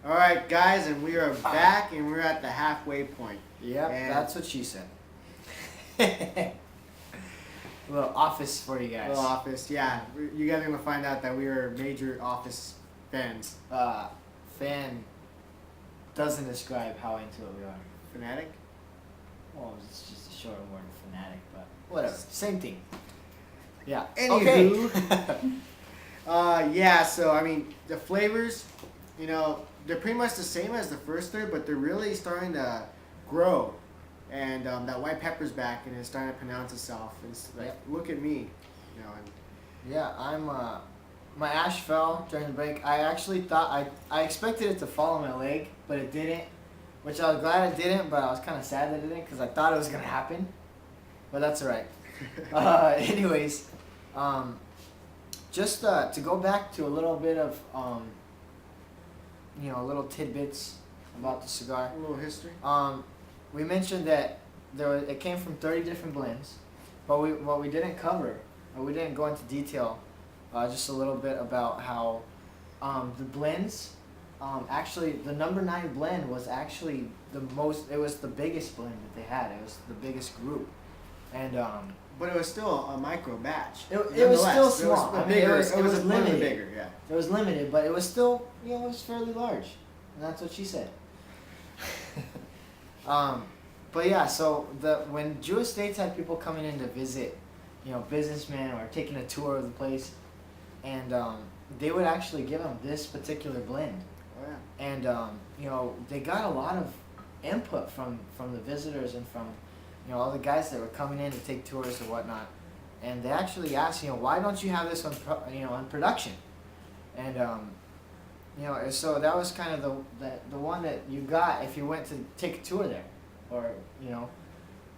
All right, guys, and we are back, and we're at the halfway point. Yep, And that's what she said. A little office for you guys. little Office, yeah. You guys are gonna find out that we are major Office fans. Fan doesn't describe how into it we are. Fanatic? Well, it's just a short word of fanatic, but whatever. Same thing. Yeah. Anywho. Okay. Yeah. So I mean, the flavors, they're pretty much the same as the first third, but they're really starting to grow. And that white pepper's back, and it's starting to pronounce itself. It's like, look at me, And Yeah, I'm. My ash fell during the break. I actually thought I expected it to fall on my leg, but it didn't. Which I was glad it didn't, but I was kind of sad that it didn't because I thought it was gonna happen. But that's alright. Anyways, just to go back to a little bit of little tidbits about the cigar. a little history. We mentioned that it came from 30 different blends, but what we didn't cover, or we didn't go into detail, just a little bit about how the blends, actually the number 9 blend was actually it was the biggest blend that they had. It was the biggest group, and But it was still a micro batch. it was still Nonetheless, small. It was bigger. It was a little limited. bigger, yeah. It was limited, but it was still, it was fairly large, and that's what she said. But yeah, so when Jew Estates had people coming in to visit, businessmen or taking a tour of the place, and they would actually give them this particular blend, Oh yeah. and they got a lot of input from the visitors and from all the guys that were coming in to take tours or whatnot, and they actually asked, why don't you have this on on production, and so that was kind of the one that you got if you went to take a tour there, or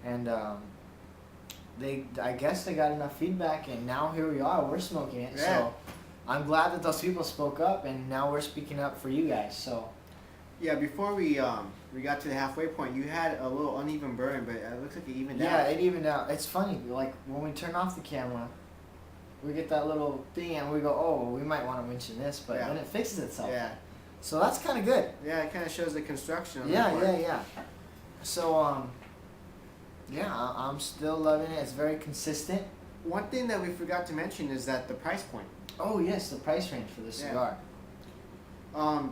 and I guess they got enough feedback, and now here we are, we're smoking it. Yeah. So I'm glad that those people spoke up, and now we're speaking up for you guys. So Yeah, before we got to the halfway point, you had a little uneven burn, but it looks like it evened yeah, out. it evened out. It's funny, like when we turn off the camera, we get that little thing, and we go, oh, we might want to mention this, but Yeah. then it fixes itself. Yeah. So that's kind of good. Yeah, it kind of shows the construction. On the Yeah, part. yeah. So yeah, I'm still loving it. It's very consistent. One thing that we forgot to mention is that the price point. Oh yes, the price range for this Yeah. cigar.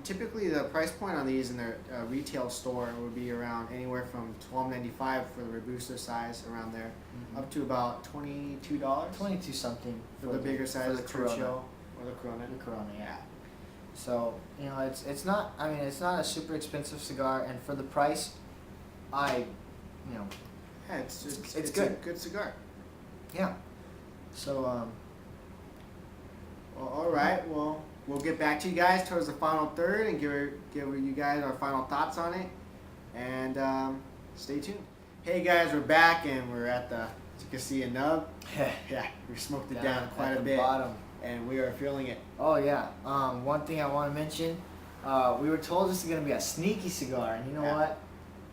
Typically, the price point on these in the retail store would be around anywhere from $12.95 for the Robusto size, around there, up to about $22. 22 something for the bigger size, for the the Corona. Churchill or the Corona. The Corona, yeah. So it's not. I mean, it's not a super expensive cigar, and for the price, Yeah, it's just It's a good. good cigar. yeah. So Well, all right. Well, we'll get back to you guys towards the final third and give you guys our final thoughts on it. And stay tuned. Hey guys, we're back, and we're at the, as you can see, a nub. Yeah, we smoked it down quite at a the bit, bottom. and we are feeling it. Oh yeah. One thing I want to mention, we were told this is gonna be a sneaky cigar, and you know Yeah. what?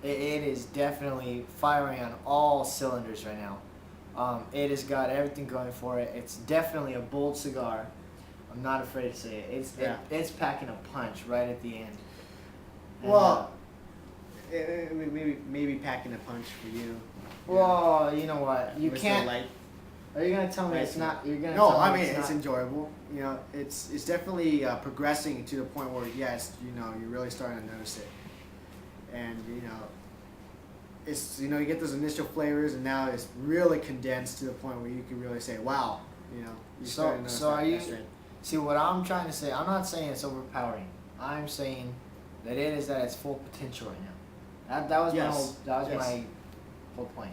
It is definitely firing on all cylinders right now. It has got everything going for it. It's definitely a bold cigar. I'm not afraid to say it. It's packing a punch right at the end. And, Well, maybe packing a punch for you. well, you know what? You Mr. can't. Light. Are you gonna tell me Nice. it's not? You're gonna. No, tell I me mean it's it's not, enjoyable. It's definitely progressing to the point where yes, you're really starting to notice it, and it's you get those initial flavors, and now it's really condensed to the point where you can really say, wow, you're starting to notice so that are you? strength. See what I'm trying to say? I'm not saying it's overpowering. I'm saying that it is at its full potential right now. That was Yes. my Yes. my whole point.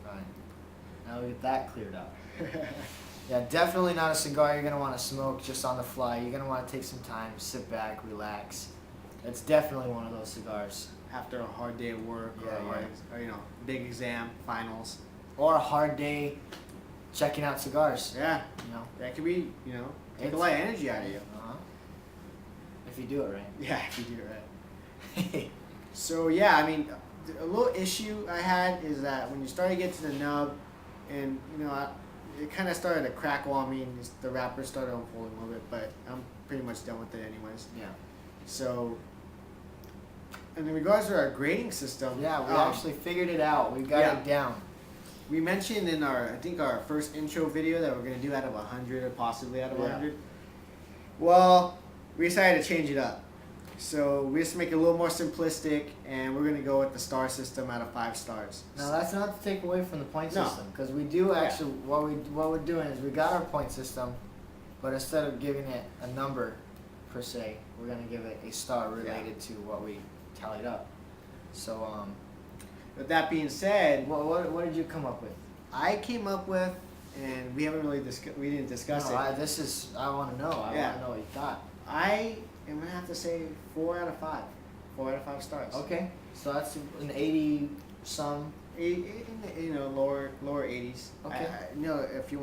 Alright. Now we get that cleared up. Yeah, definitely not a cigar you're gonna want to smoke just on the fly. You're gonna want to take some time, sit back, relax. It's definitely one of those cigars. After a hard day of work, Yeah, or big exam, finals. Or a hard day checking out cigars. Yeah, You know. that could be take a It's- lot of energy out of you. Uh-huh. If you do it right. Yeah, if you do it right. So yeah, I mean, a little issue I had is that when you started to get to the nub, and it kind of started to crackle on me, and the wrapper started unfolding a little bit, but I'm pretty much done with it anyways. Yeah. So in regards to our grading system, Yeah, we actually figured it out. We got yeah. it down. We mentioned in our, I think our first intro video that we're gonna do out of 100 or possibly out of 100. Well, we decided to change it up. So we just make it a little more simplistic, and we're gonna go with the star system out of 5 stars. Now that's not to take away from the point No. system, because we do actually what we're doing is we got our point system, but instead of giving it a number per se, we're gonna give it a star related to what we tallied up. So With that being said, what did you come up with? I came up with, and we haven't really we didn't discuss No, it. I want to know. I want to know what you thought. I am gonna have to say 4 out of 5. 4 out of 5 stars. Okay, so that's an 80 some. You know, lower 80s. Okay. You know, if I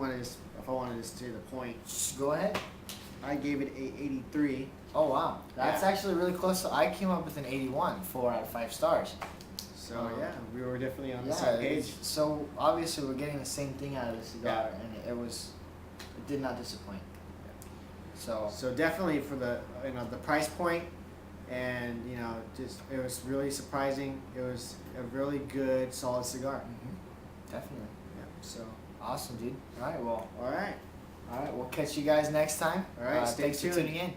wanted to say the point, Just go ahead. I gave it a 83. Oh wow, that's Yeah. actually really close. So I came up with an 81, 4 out of 5 stars. So yeah, we were definitely on the Yeah, same page. so obviously we're getting the same thing out of the cigar, Yeah. and it did not disappoint. So So definitely for the the price point, and just it was really surprising. It was a really good, solid cigar. definitely Yeah. So awesome, dude. All right, all right. we'll catch you guys next time. All right, stay thanks tuned. for tuning in.